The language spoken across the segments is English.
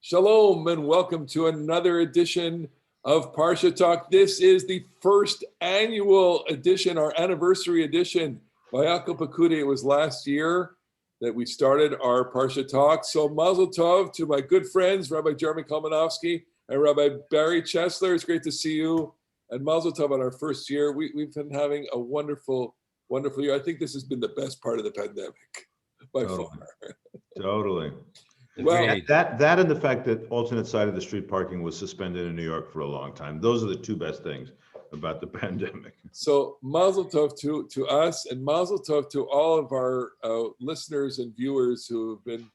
Shalom and welcome to another edition of Parsha Talk. This is the first annual edition, our anniversary edition. Vayakhel Pekudei, it was last year that we started our Parsha Talk. So Mazel Tov to my good friends, Rabbi Jeremy Kalmanovsky and Rabbi Barry Chesler. It's great to see you. And Mazel Tov on our first year. We've been having a wonderful, wonderful year. I think this has been the best part of the pandemic by far. Totally. Well, That and the fact that alternate side of the street parking was suspended in New York for a long time. Those are the two best things about the pandemic. So Mazel Tov to us, and Mazel Tov to all of our listeners and viewers who have been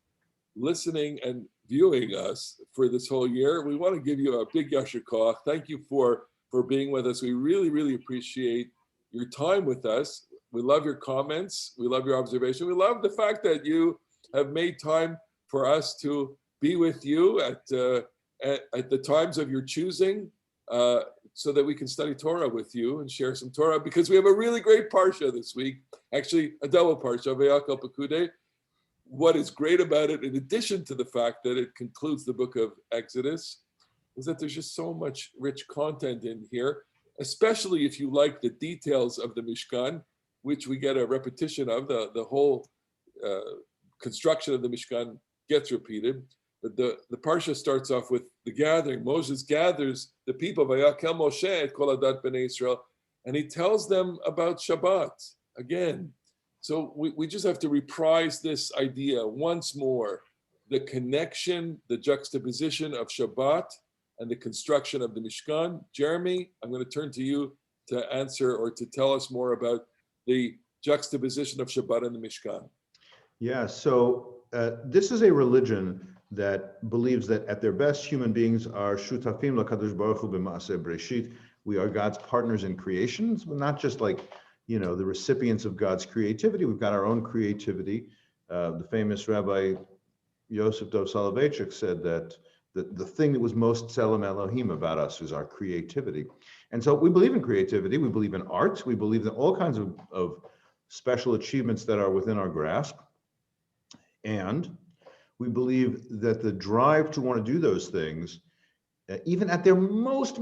listening and viewing us for this whole year. We want to give you a big yasher koach. Thank you for being with us. We really, really appreciate your time with us. We love your comments. We love your observation. We love the fact that you have made time for us to be with you at the times of your choosing, so that we can study Torah with you and share some Torah, because we have a really great Parsha this week, actually a double Parsha, Vayakhel Pekudei. What is great about it, in addition to the fact that it concludes the book of Exodus, is that there's just so much rich content in here, especially if you like the details of the Mishkan, which we get a repetition of. The whole construction of the Mishkan gets repeated, but the Parsha starts off with the gathering. Moses gathers the people, Vayakhel Moshe et kol adat bnei Israel, and he tells them about Shabbat again. So we just have to reprise this idea once more, the connection, the juxtaposition of Shabbat and the construction of the Mishkan. Jeremy, I'm going to turn to you to answer or to tell us more about the juxtaposition of Shabbat and the Mishkan. Yeah, so this is a religion that believes that at their best, human beings are shutafim lakadosh baruch hu b'maaseh breshit. We are God's partners in creations, but not just like, the recipients of God's creativity. We've got our own creativity. The famous Rabbi Yosef Dov Soloveitchik said that the thing that was most Tselem Elohim about us is our creativity. And so we believe in creativity. We believe in art. We believe in all kinds of special achievements that are within our grasp. And we believe that the drive to want to do those things, even at their most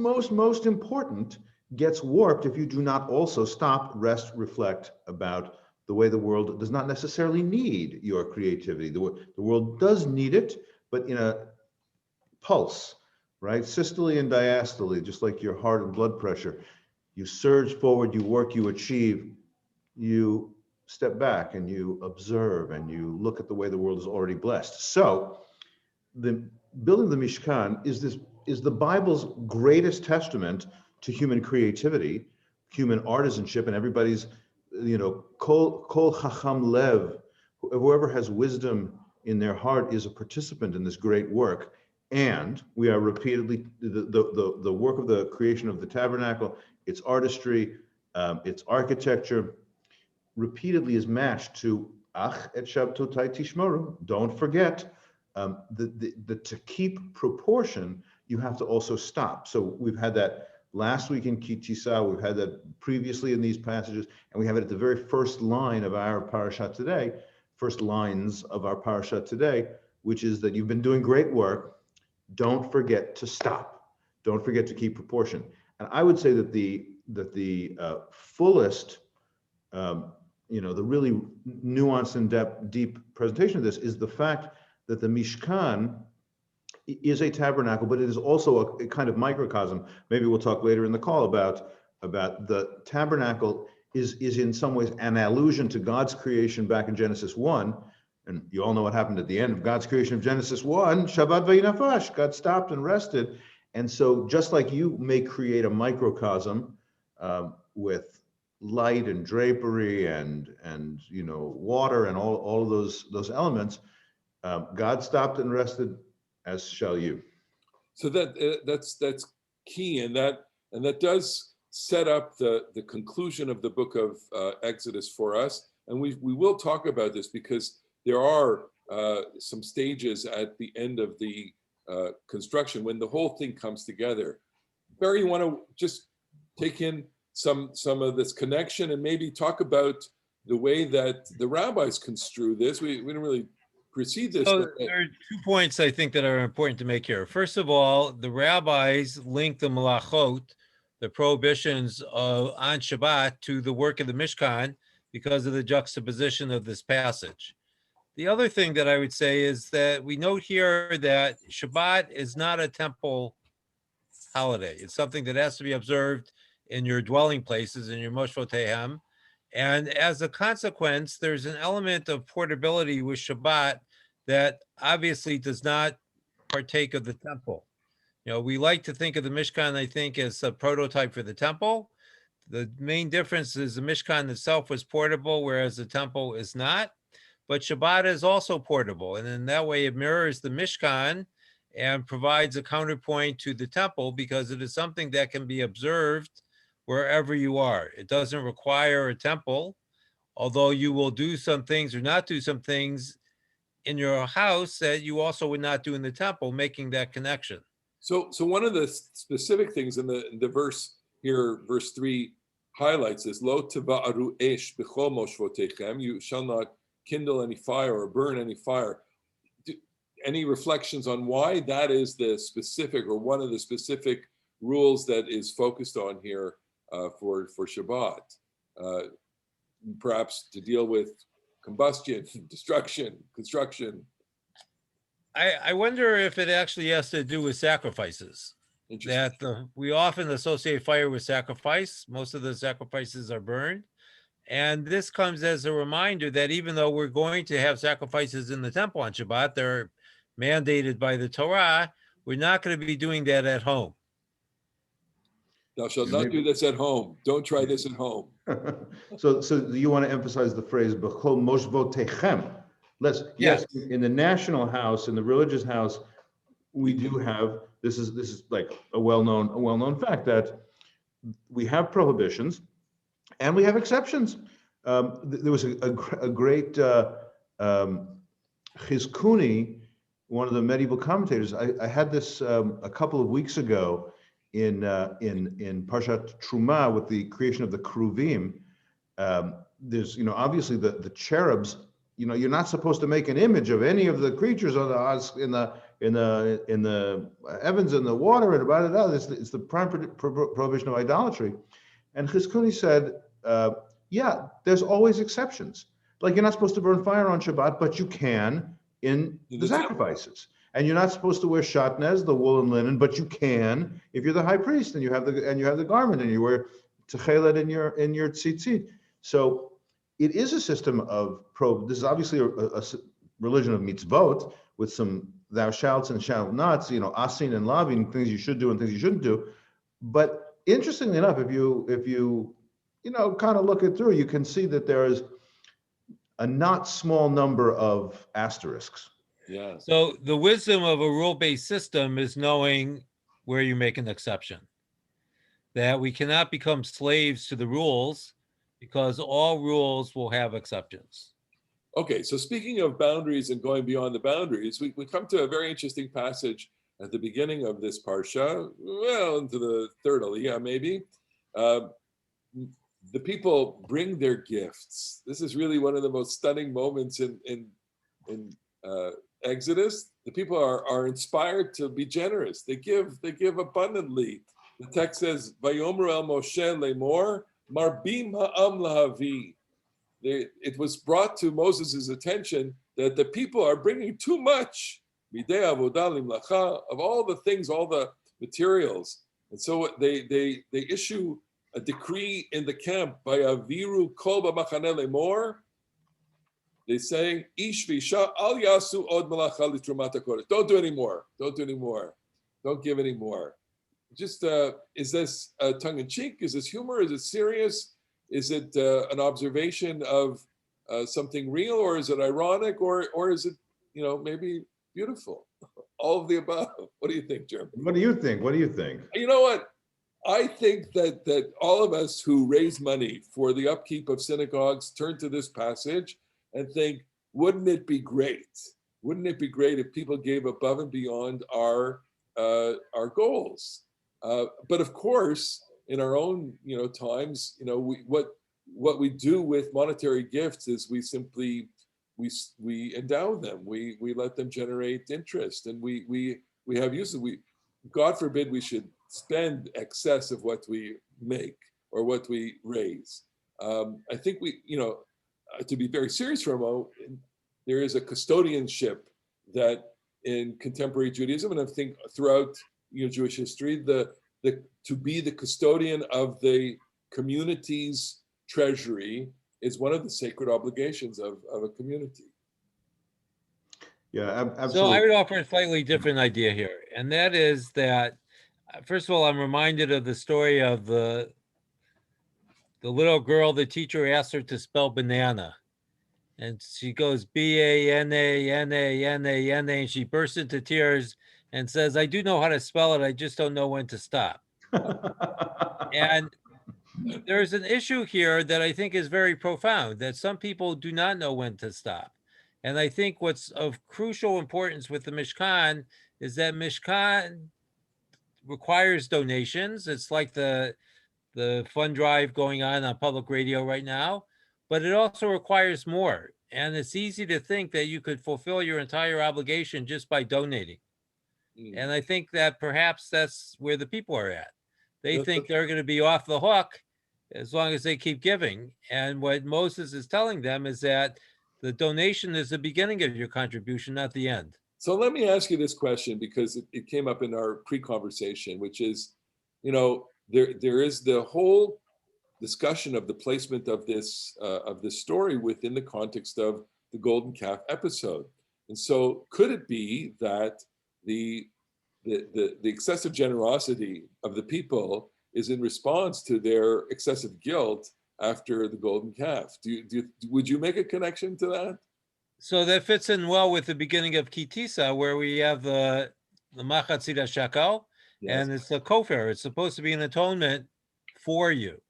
important, gets warped if you do not also stop, rest, reflect about the way the world does not necessarily need your creativity. The world does need it, but in a pulse, right? Systole and diastole, just like your heart and blood pressure. You surge forward, you work, you achieve, you step back and you observe and you look at the way the world is already blessed. So the building of the Mishkan is the Bible's greatest testament to human creativity, human artisanship, and everybody's, kol chacham lev, whoever has wisdom in their heart is a participant in this great work. And we are repeatedly, the work of the creation of the tabernacle, its artistry, its architecture, repeatedly is matched to ach et shabtotai tishmoru. Don't forget, to keep proportion, you have to also stop. So we've had that last week in Ki Tisa, we've had that previously in these passages, and we have it at the very first line of our parasha today, first lines of our parasha today, which is that you've been doing great work. Don't forget to stop. Don't forget to keep proportion. And I would say that the fullest, the really nuanced and deep presentation of this is the fact that the Mishkan is a tabernacle, but it is also a kind of microcosm. Maybe we'll talk later in the call about the tabernacle is in some ways an allusion to God's creation back in Genesis 1. And you all know what happened at the end of God's creation of Genesis 1, Shabbat vayinafash, God stopped and rested. And so just like you may create a microcosm with light and drapery and water and all of those elements, God stopped and rested, as shall you. So that's key, and that does set up the conclusion of the book of Exodus for us. And we will talk about this because there are some stages at the end of the construction when the whole thing comes together. Barry, you want to just take in some of this connection and maybe talk about the way that the rabbis construe this? We didn't really precede this. So there are 2 points I think that are important to make here. First of all, the rabbis link the malachot, the prohibitions on Shabbat, to the work of the Mishkan because of the juxtaposition of this passage. The other thing that I would say is that we note here that Shabbat is not a temple holiday. It's something that has to be observed in your dwelling places, in your moshvotehem. And as a consequence, there's an element of portability with Shabbat that obviously does not partake of the temple. You know, we like to think of the Mishkan, I think, as a prototype for the temple. The main difference is the Mishkan itself was portable, whereas the temple is not. But Shabbat is also portable, and in that way it mirrors the Mishkan and provides a counterpoint to the temple because it is something that can be observed wherever you are. It doesn't require a temple, although you will do some things or not do some things in your house that you also would not do in the temple, making that connection. So one of the specific things in the verse here, verse 3 highlights is Lo teva'aru esh b'chol moshvotechem, you shall not kindle any fire or burn any fire. Any reflections on why that is the specific or one of the specific rules that is focused on here for Shabbat? Perhaps to deal with combustion, destruction, construction. I wonder if it actually has to do with sacrifices. That we often associate fire with sacrifice. Most of the sacrifices are burned. And this comes as a reminder that even though we're going to have sacrifices in the temple on Shabbat, they're mandated by the Torah, we're not going to be doing that at home. Thou shalt not do this at home. Don't try this at home. So you want to emphasize the phrase "b'chol moshvotechem." Yes, in the national house, in the religious house, we do have this is like a well-known fact that we have prohibitions and we have exceptions. There was a great Chizkuni, one of the medieval commentators. I had this a couple of weeks ago in Parashat Truma with the creation of the Kruvim. There's obviously the cherubs. You're not supposed to make an image of any of the creatures in the heavens and the water and about it. It's the prime prohibition of idolatry. And Chizkuni said, there's always exceptions. Like you're not supposed to burn fire on Shabbat, but you can in the sacrifices. And you're not supposed to wear shatnez, the wool and linen, but you can if you're the high priest and you have the garment and you wear techelet in your tzitzit. So it is a system of this is obviously a religion of mitzvot with some thou shalts and shalt nots, asin and lavin, things you should do and things you shouldn't do. But interestingly enough, if you kind of look it through, you can see that there is a not small number of asterisks. Yeah. So the wisdom of a rule-based system is knowing where you make an exception. That we cannot become slaves to the rules because all rules will have exceptions. Okay, so speaking of boundaries and going beyond the boundaries, we come to a very interesting passage at the beginning of this Parsha, well, into the third Aliyah maybe. The people bring their gifts. This is really one of the most stunning moments in Exodus. The people are inspired to be generous. They give abundantly. The text says, "Vayomer el Moshe lemor marbim ha'am lahavi." It was brought to Moses' attention that the people are bringing too much midei avodah limlacha, of all the things, all the materials, and so they issue a decree in the camp by aviru kol b'machane lemor. They say, "Ish v'isha al yasu od malacha litrumat hakodesh." Don't do any more. Don't do any more. Don't give any more. Just is this tongue in cheek? Is this humor? Is it serious? Is it an observation of something real, or is it ironic, or is it maybe beautiful? All of the above. What do you think, Jeremy? What do you think? You know what? I think that all of us who raise money for the upkeep of synagogues turn to this passage and think, wouldn't it be great? Wouldn't it be great if people gave above and beyond our goals? But of course, in our own times, what we do with monetary gifts is we simply we endow them. We let them generate interest, and we have uses. God forbid we should spend excess of what we make or what we raise. I think to be very serious for a moment, there is a custodianship that in contemporary Judaism, and I think throughout Jewish history, to be the custodian of the community's treasury is one of the sacred obligations of a community. Yeah, absolutely. So I would offer a slightly different idea here, and that is that, first of all, I'm reminded of the story of the little girl. The teacher asked her to spell banana, and she goes Banana, and she bursts into tears and says, "I do know how to spell it. I just don't know when to stop." And there's an issue here that I think is very profound, that some people do not know when to stop. And I think what's of crucial importance with the Mishkan is that Mishkan requires donations. It's like the fund drive going on public radio right now, but it also requires more. And it's easy to think that you could fulfill your entire obligation just by donating. And I think that perhaps that's where the people are at. They think they're going to be off the hook as long as they keep giving. And what Moses is telling them is that the donation is the beginning of your contribution, not the end. So let me ask you this question, because it came up in our pre-conversation, which is, there is the whole discussion of the placement of this story within the context of the golden calf episode. And so could it be that the excessive generosity of the people is in response to their excessive guilt after the golden calf? Would you make a connection to that? So that fits in well with the beginning of Kitisa, where we have the Machatzit Shekel, and it's a kofar. It's supposed to be an atonement for you.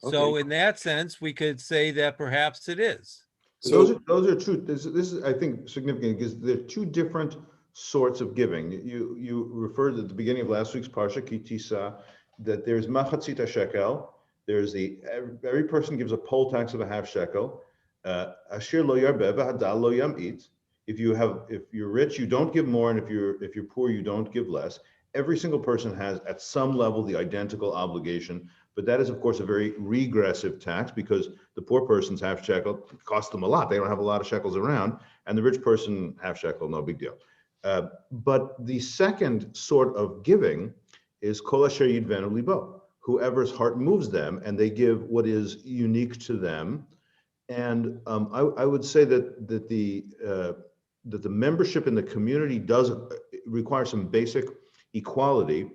Okay. So in that sense, we could say that perhaps it is. So those are true. This is, I think, significant because there are two different sorts of giving. You referred at the beginning of last week's Parsha, Kitisa, that there's Machatzit Shekel. There's every person gives a poll tax of a half shekel. Asher lo yarbe v'hadal lo yamit. If you're rich, you don't give more, and if you're poor, you don't give less. Every single person has, at some level, the identical obligation, but that is, of course, a very regressive tax because the poor person's half shekel costs them a lot. They don't have a lot of shekels around, and the rich person, half shekel, no big deal. But the second sort of giving is kol asher yidvenu libo, whoever's heart moves them, and they give what is unique to them. And I would say that the membership in the community does require some basic equality,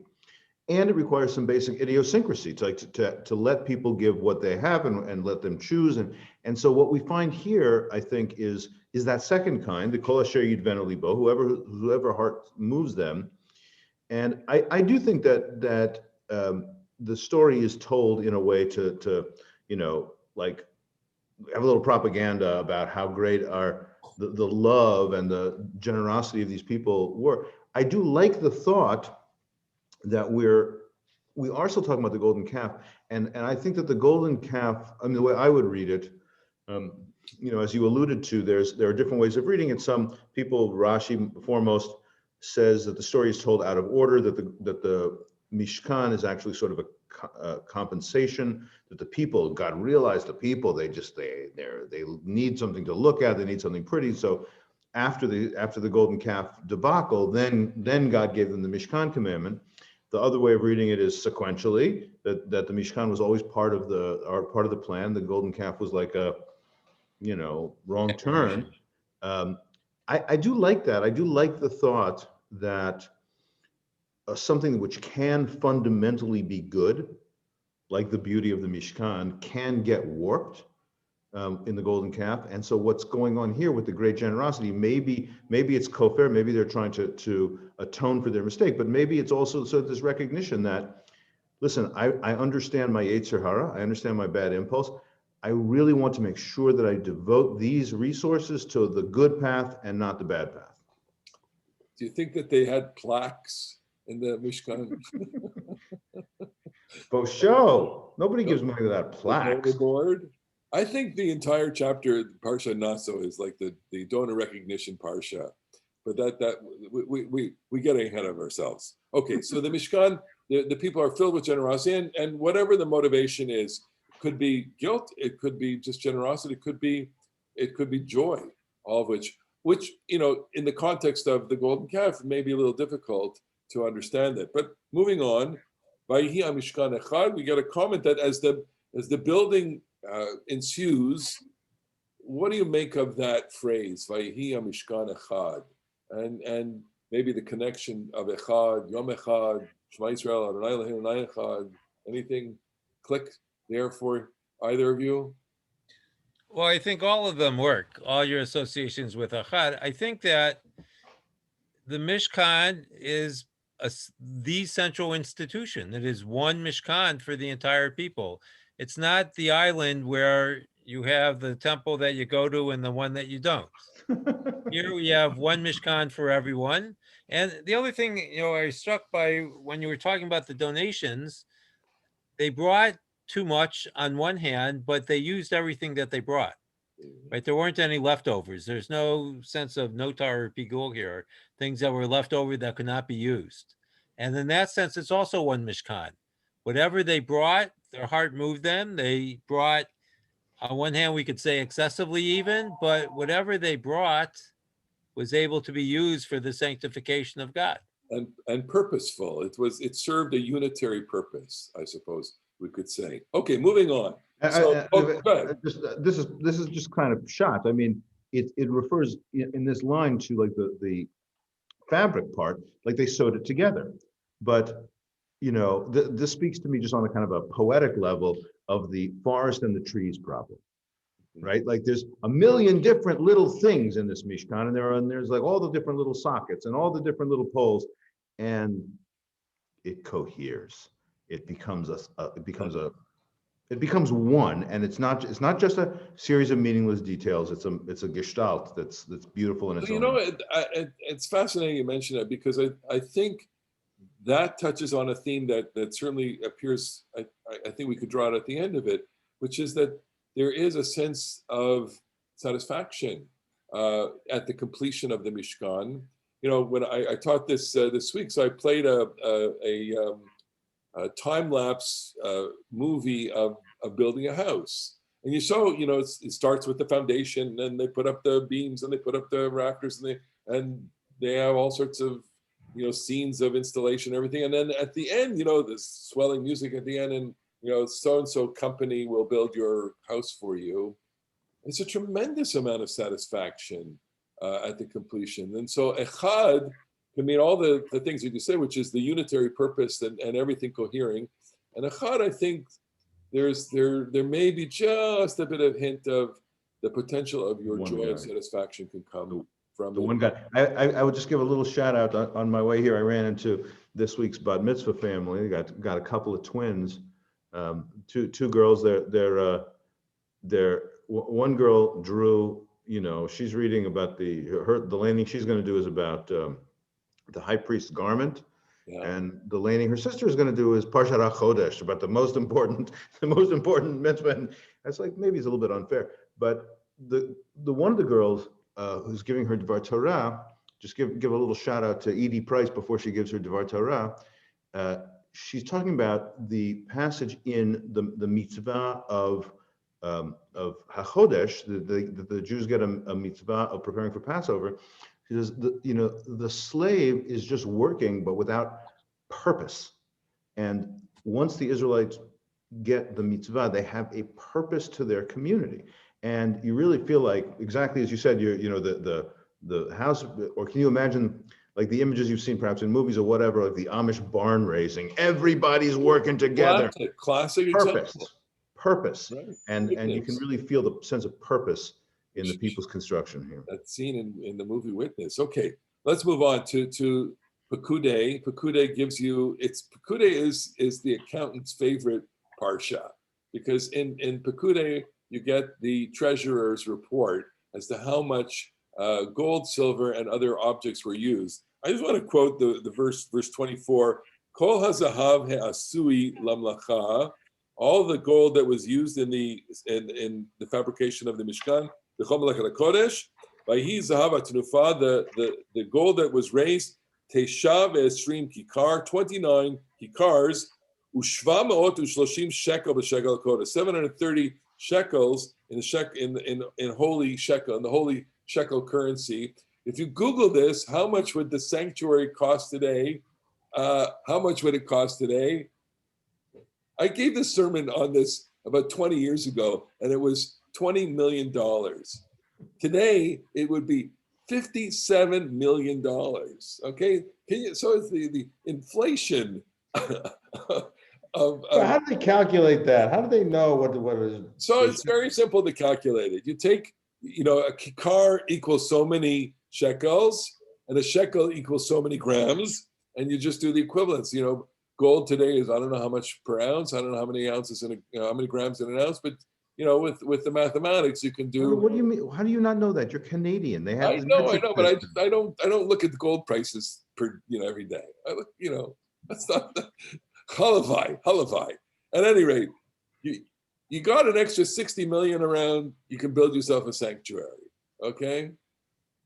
and it requires some basic idiosyncrasy to let people give what they have and let them choose. And so what we find here, I think, is that second kind, the kol asher yidvenu libo, whoever heart moves them. And I do think that the story is told in a way to like have a little propaganda about how great the love and the generosity of these people were. I do like the thought that we are still talking about the golden calf, and I think that the golden calf, I mean, the way I would read it, as you alluded to, there are different ways of reading it. Some people, Rashi foremost, says that the story is told out of order, that the Mishkan is actually sort of a compensation, that the people, God realized the people, they need something to look at, they need something pretty. So after the golden calf debacle, then God gave them the Mishkan commandment. The other way of reading it is sequentially, that the Mishkan was always part of the plan. The golden calf was like a, wrong turn. I do like that. I do like the thought that something which can fundamentally be good, like the beauty of the Mishkan, can get warped in the golden calf. And so what's going on here with the great generosity, maybe it's kofar, maybe they're trying to atone for their mistake, but maybe it's also so this recognition that, listen, I understand my Yetzer Hara, I understand my bad impulse. I really want to make sure that I devote these resources to the good path and not the bad path. Do you think that they had plaques in the Mishkan? For sure. Nobody gives money without plaques. Board? I think the entire chapter, Parsha Naso, is like the donor recognition Parsha, but that we get ahead of ourselves. Okay, so the Mishkan, the people are filled with generosity, and whatever the motivation is, could be guilt, it could be just generosity, it could be joy, all of which in the context of the golden calf may be a little difficult to understand it. But moving on, Vayihi Mishkan Echad, we get a comment that as the building ensues, what do you make of that phrase, Vayihi Mishkan Echad? And maybe the connection of Echad, Yom Echad, Shema Yisrael, Adonai Eloheinu Adonai Echad, anything click there for either of you? Well, I think all of them work, all your associations with Achad. I think that the Mishkan is the central institution. It is one Mishkan for the entire people. It's not the island where you have the temple that you go to and the one that you don't. Here we have one Mishkan for everyone. And the other thing, I was struck by when you were talking about the donations, they brought too much on one hand, but they used everything that they brought. Right, there weren't any leftovers. There's no sense of notar or pigul here, things that were left over that could not be used. And in that sense, it's also one mishkan. Whatever they brought, their heart moved them. They brought, on one hand, we could say excessively even, but whatever they brought was able to be used for the sanctification of God. And purposeful. It served a unitary purpose, I suppose we could say. Okay, moving on. So, go ahead. This is just kind of shot. I mean, it refers in this line to like the fabric part, like they sewed it together. But this speaks to me just on a kind of a poetic level of the forest and the trees problem, right? Like there's a million different little things in this Mishkan, and there's like all the different little sockets and all the different little poles, and it coheres. It becomes it becomes one, and it's not just a series of meaningless details. It's a gestalt that's beautiful in its own. It's fascinating you mention that, because I think that touches on a theme that certainly appears. I think we could draw it at the end of it, which is that there is a sense of satisfaction at the completion of the Mishkan. When I taught this week, so I played a time-lapse movie of building a house. And it starts with the foundation, and they put up the beams, and they put up the rafters, and they have all sorts of scenes of installation, everything. And then at the end, this swelling music at the end, and so-and-so company will build your house for you. It's a tremendous amount of satisfaction at the completion. And so Echad can mean all the things that you say, which is the unitary purpose and everything cohering. And Echad, I think there may be just a bit of hint of the potential of your joy and satisfaction can come from the one guy. I would just give a little shout out on my way here. I ran into this week's bat mitzvah family. They got a couple of twins, two girls. They're one girl drew. She's reading about the laning she's going to do is about the high priest's garment. Yeah. And the laning her sister is going to do is Parshat HaChodesh, about the most important mitzvah. And that's like, maybe it's a little bit unfair, but the one of the girls who's giving her Dvar Torah, just give a little shout out to Edie Price before she gives her Dvar Torah. She's talking about the passage in the mitzvah of HaChodesh, the Jews get a mitzvah of preparing for Passover. She says, the slave is just working, but without purpose. And once the Israelites get the mitzvah, they have a purpose to their community. And you really feel like, exactly as you said, the house, or can you imagine like the images you've seen perhaps in movies or whatever, like the Amish barn raising, everybody's working together. Classic purpose. Right. And you can really feel the sense of purpose in the people's construction here. That's seen in the movie Witness. Okay, let's move on to Pekudei. Pekudei is the accountant's favorite parsha, because in Pekudei you get the treasurer's report as to how much gold, silver, and other objects were used. I just want to quote the verse 24. Kol hazahav he'asui lamlacha all the gold that was used in the fabrication of the Mishkan, the Chomelech HaKodesh, the gold that was raised, Teshav Esrim Kikar, 29 Kikars, Ushva Me'ot Ushloshim Shekel b'Shekel HaKodesh, 730 shekels in holy shekel, in the holy shekel currency. If you Google this, how much would the sanctuary cost today? How much would it cost today? I gave this sermon on this about 20 years ago, and it was $20 million. Today, it would be $57 million. Okay, so it's the inflation of. How do they calculate that? How do they know what is? So it's very simple to calculate it. You take, a kikar equals so many shekels, and a shekel equals so many grams, and you just do the equivalence. Gold today is, I don't know how much per ounce, I don't know how many ounces how many grams in an ounce, but with the mathematics you can do. What do you mean? How do you not know that? You're Canadian. They have. I know, but I don't look at the gold prices every day. I look, that's not halavai. At any rate, you got an extra 60 million around, you can build yourself a sanctuary. Okay,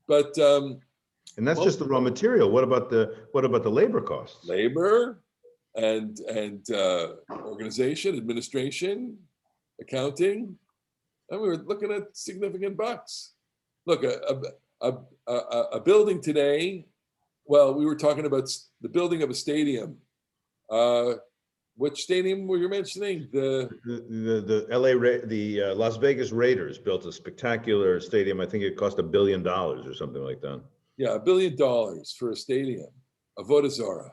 but and that's just the raw material. What about the labor costs? Labor and organization, administration, accounting. And we were looking at significant bucks. Look, a building today. Well, we were talking about the building of a stadium. Which stadium were you mentioning? The Las Vegas Raiders built a spectacular stadium. I think it cost $1 billion or something like that. Yeah, $1 billion for a stadium. Avodah Zarah.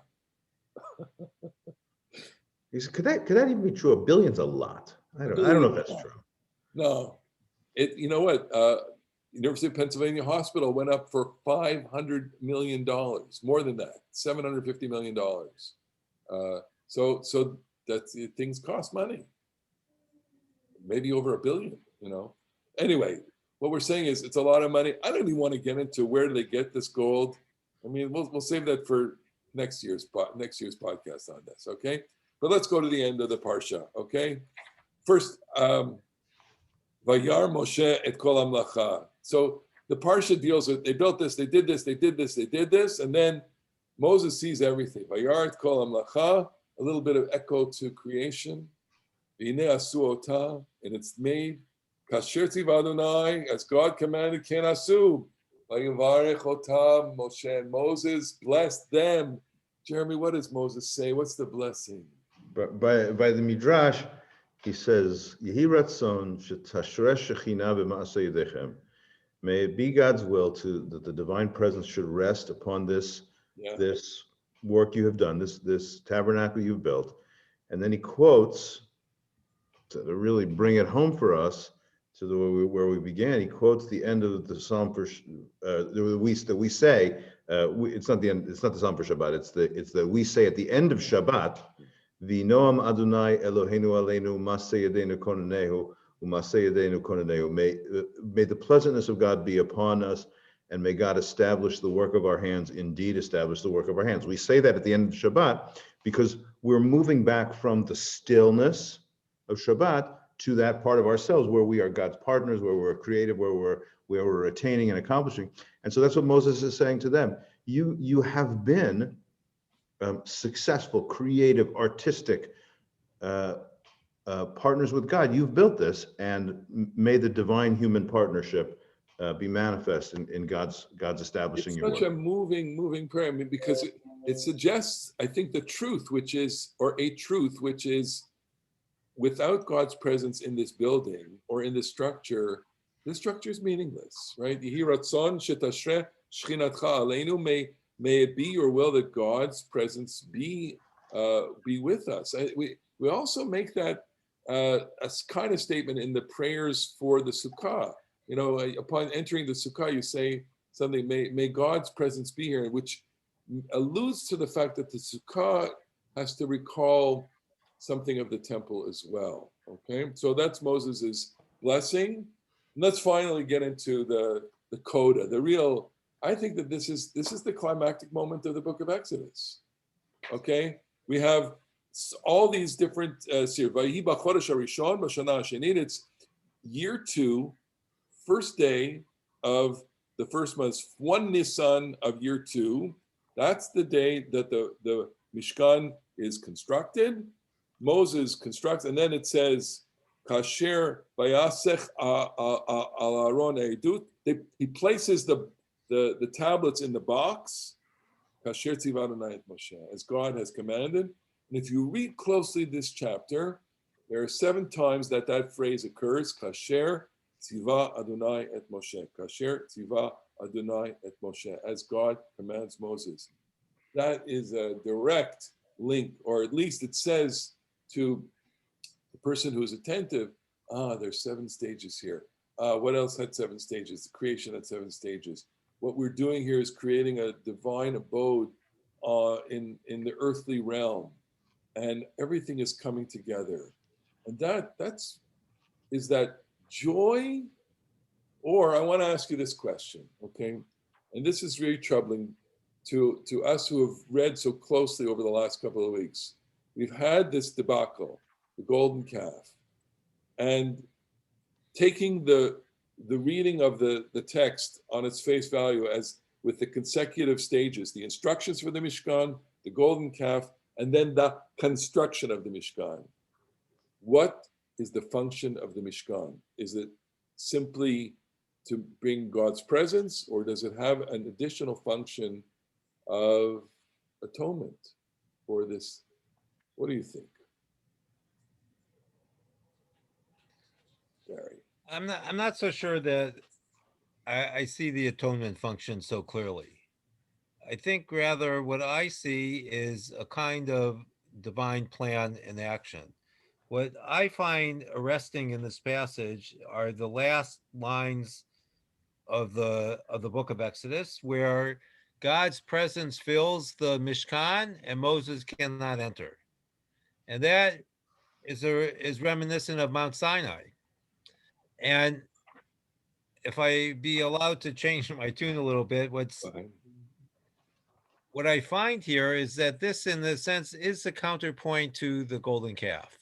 Could that even be true? $1 billion's a lot. I don't know if that's true. No, you know what? University of Pennsylvania Hospital went up for $500 million, more than that, $750 million. So that things cost money, maybe over $1 billion. Anyway, what we're saying is it's a lot of money. I don't even want to get into where do they get this gold. I mean, we'll save that for next year's podcast on this. Okay, but let's go to the end of the parsha. Okay, first, Vayar Moshe et kol hamlacha. So the parsha deals with, they built this, they did this, and then Moses sees everything. Vayar et kol hamlacha, a little bit of echo to creation. V'hinei asu ota, and it's made. Kasher tziva Adonai, as God commanded, ken asu. Vayivarech otam, Moshe and Moses blessed them. Jeremy, what does Moses say? What's the blessing? By the Midrash, he says, Yehi ratzon shetashresh shechina b'ma'aseh yedechem. May it be God's will that the divine presence should rest upon this work you have done, this tabernacle you've built. And then he quotes, to really bring it home for us, to where we began, he quotes the end of the Psalm that we say. It's not the end. It's not the Psalm for Shabbat. It's the we say at the end of Shabbat. V'noam Adonai Eloheinu aleinu maseh yadeinu konanehu umaseh yadeinu konanehu. May the pleasantness of God be upon us, and may God establish the work of our hands. Indeed, establish the work of our hands. We say that at the end of Shabbat because we're moving back from the stillness of Shabbat to that part of ourselves where we are God's partners, where we're creative, where we're attaining and accomplishing. And so that's what Moses is saying to them. You have been successful, creative, artistic partners with God. You've built this, and may the divine human partnership be manifest in God's establishing your work. It's such a moving prayer. I mean, because it suggests, I think, the truth, which is without God's presence in this building or in this structure is meaningless, right? Yehi ratzon shetashre shchinatcha aleinu. May it be your will that God's presence be with us. We also make that a kind of statement in the prayers for the sukkah. Upon entering the sukkah, you say something, may God's presence be here, which alludes to the fact that the sukkah has to recall something of the temple as well. Okay, so that's Moses's blessing. And let's finally get into the coda, the real. I think that this is the climactic moment of the book of Exodus. Okay, we have all these different series. It's year 2, first day of the first month, 1 Nisan of year 2. That's the day that the Mishkan is constructed. Moses constructs, and then it says, Kasher Vayasech al Aaron Eidut. He places the tablets in the box, Kasher Tziva Adonai et Moshe, as God has commanded. And if you read closely this chapter, there are 7 times that phrase occurs, Kasher Tziva Adonai et Moshe, Kasher Tziva Adonai et Moshe, as God commands Moses. That is a direct link, or at least it says to the person who is attentive, there's 7 stages here. What else had 7 stages? The creation had 7 stages. What we're doing here is creating a divine abode in the earthly realm, and everything is coming together. And is that joy? Or I want to ask you this question, okay? And this is really troubling to us who have read so closely over the last couple of weeks. We've had this debacle, the golden calf, and taking the reading of the text on its face value as with the consecutive stages, the instructions for the Mishkan, the golden calf, and then the construction of the Mishkan. What is the function of the Mishkan? Is it simply to bring God's presence, or does it have an additional function of atonement for this? What do you think, Gary? I'm not so sure that I see the atonement function so clearly. I think rather what I see is a kind of divine plan in action. What I find arresting in this passage are the last lines of the book of Exodus, where God's presence fills the Mishkan and Moses cannot enter. And that is reminiscent of Mount Sinai. And if I be allowed to change my tune a little bit, what I find here is that this, in a sense, is the counterpoint to the golden calf,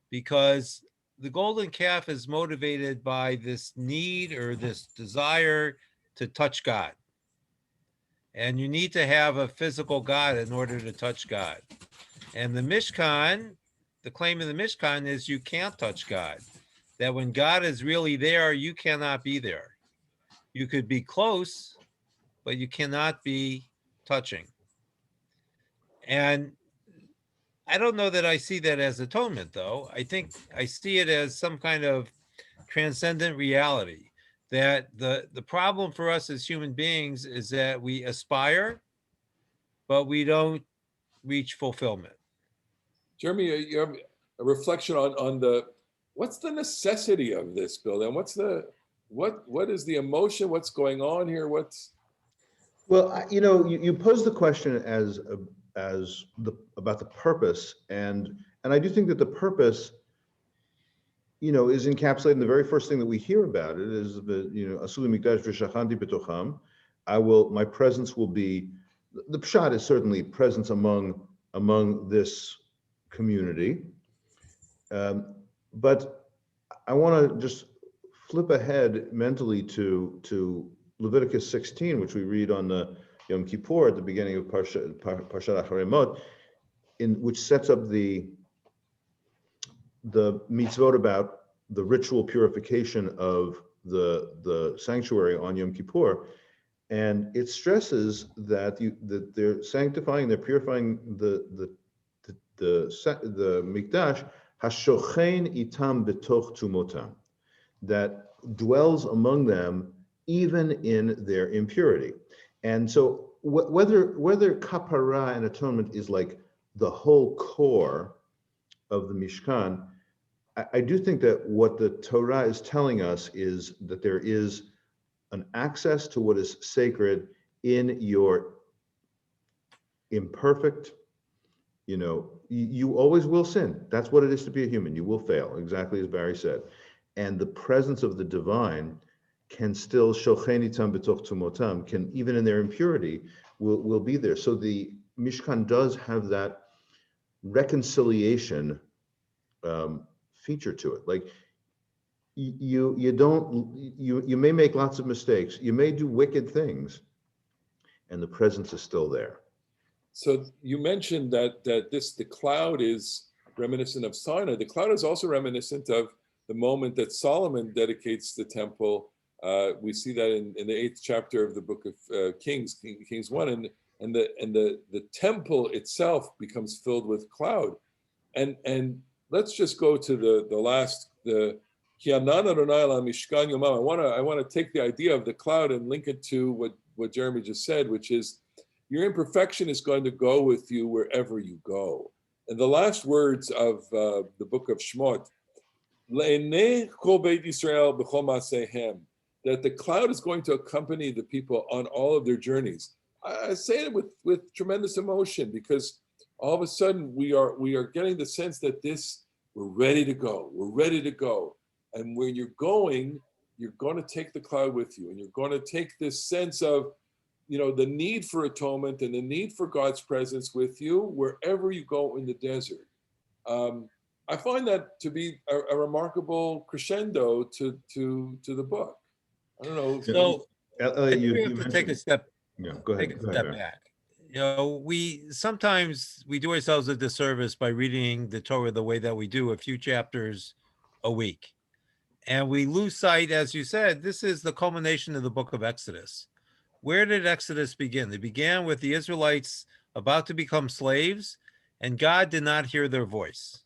because the golden calf is motivated by this need or this desire to touch God. And you need to have a physical God in order to touch God. And the Mishkan, the claim of the Mishkan is you can't touch God. That when God is really there, you cannot be there. You could be close, but you cannot be touching. And I don't know that I see that as atonement, though. I think I see it as some kind of transcendent reality, that the problem for us as human beings is that we aspire, but we don't reach fulfillment. Jeremy, you have a reflection on what's the necessity of this, Bill? And what is the emotion? What's going on here? Well, you pose the question about the purpose, and I do think that the purpose, is encapsulated in the very first thing that we hear about it is Asuli Mikdash v'shachanti b'tocham. My presence will be. The pshat is certainly presence among this community, but I want to just flip ahead mentally to Leviticus 16, which we read on the Yom Kippur at the beginning of Parshat Acharei Mot, which sets up the mitzvot about the ritual purification of the sanctuary on Yom Kippur, and it stresses that they're sanctifying, they're purifying the mikdash hashochen itam betoch tumotam, that dwells among them even in their impurity. And so whether kapara and atonement is like the whole core of the Mishkan, I do think that what the Torah is telling us is that there is an access to what is sacred in your imperfect, you always will sin. That's what it is to be a human. You will fail, exactly as Barry said. And the presence of the divine can still, shochenitam b'toch tumotam, can, even in their impurity, will be there. So the Mishkan does have that reconciliation feature to it. Like you may make lots of mistakes, you may do wicked things, and the presence is still there. So you mentioned that the cloud is reminiscent of Sinai. The cloud is also reminiscent of the moment that Solomon dedicates the temple. We see that in the 8th chapter of the book of Kings 1, and the temple itself becomes filled with cloud. And let's just go to the last, the Mishkan Yomam. I want to take the idea of the cloud and link it to what Jeremy just said, which is your imperfection is going to go with you wherever you go. And the last words of the book of Shemot, that the cloud is going to accompany the people on all of their journeys. I say it with tremendous emotion, because all of a sudden we are getting the sense that we're ready to go. We're ready to go. And when you're going to take the cloud with you, and you're going to take this sense of, the need for atonement and the need for God's presence with you wherever you go in the desert. I find that to be a remarkable crescendo to the book. I don't know. So I think You we have to take a step. Yeah, go ahead. Take a step back. We sometimes do ourselves a disservice by reading the Torah the way that we do, a few chapters a week. And we lose sight, as you said, this is the culmination of the book of Exodus. Where did Exodus begin? It began with the Israelites about to become slaves, and God did not hear their voice,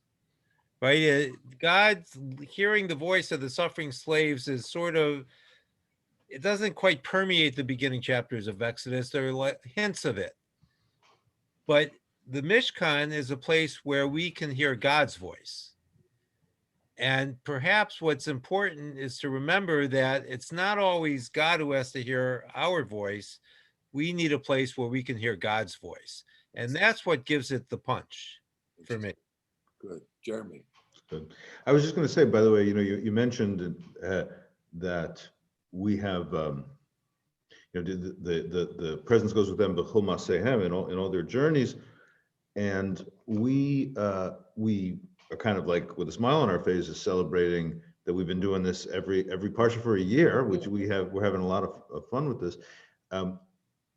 right? God hearing the voice of the suffering slaves is it doesn't quite permeate the beginning chapters of Exodus. There are hints of it. But the Mishkan is a place where we can hear God's voice. And perhaps what's important is to remember that it's not always God who has to hear our voice. We need a place where we can hear God's voice. And that's what gives it the punch for me. Good. Jeremy. Good. I was just going to say, by the way, you mentioned that we have, the presence goes with them, b'chol ma'asehem, in all their journeys, and we are kind of like with a smile on our faces celebrating that we've been doing this every Parsha for a year, which we're having a lot of fun with this.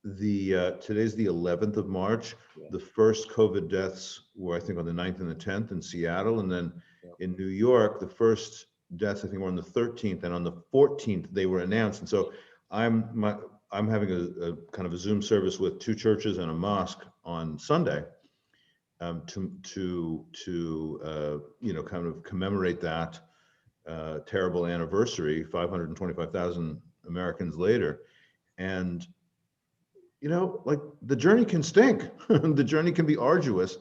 Today's the 11th of March. Yeah. The first COVID deaths were, I think, on the 9th and the 10th in Seattle, and then in New York, the first deaths, I think, were on the 13th, and on the 14th they were announced. And so I'm having a kind of a Zoom service with 2 churches and a mosque on Sunday. To kind of commemorate that terrible anniversary, 525,000 Americans later. And, like the journey can stink. The journey can be arduous,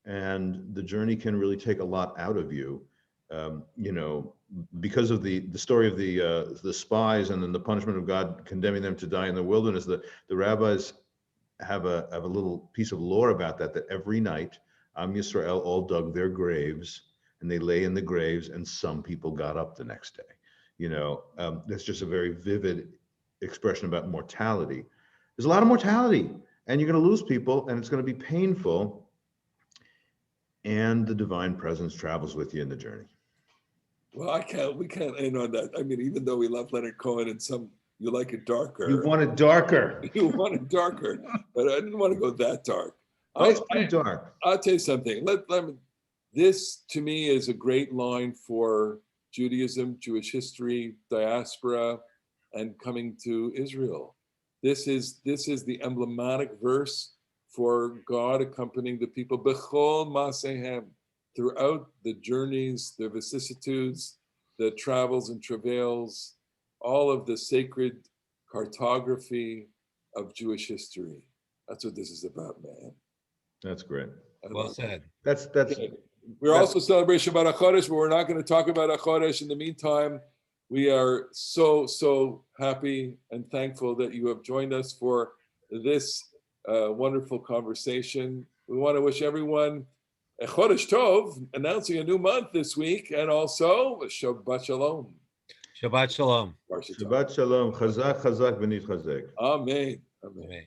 and the journey can really take a lot out of you. Because of the story of the spies and then the punishment of God condemning them to die in the wilderness, the rabbis have a little piece of lore about that every night Am Yisrael all dug their graves, and they lay in the graves, and some people got up the next day. That's just a very vivid expression about mortality. There's a lot of mortality, and you're going to lose people, and it's going to be painful, and the divine presence travels with you in the journey. Well, we can't end on that. I mean, even though we love Leonard Cohen and you like it darker. You want it darker. You want it darker, but I didn't want to go that dark. It's pretty dark. I'll tell you something. This to me is a great line for Judaism, Jewish history, diaspora, and coming to Israel. This is the emblematic verse for God accompanying the people b'chol ma'asehem, throughout the journeys, the vicissitudes, the travels and travails, all of the sacred cartography of Jewish history. That's what this is about, man. That's great. Well said. That's okay. We're also celebrating Shabbat HaChodesh, but we're not going to talk about HaChodesh. In the meantime, we are so happy and thankful that you have joined us for this wonderful conversation. We want to wish everyone a Chodesh Tov, announcing a new month this week, and also Shabbat Shalom. Shabbat Shalom. Shabbat Shalom. Chazak, chazak, v'nit chazek. Amen. Amen.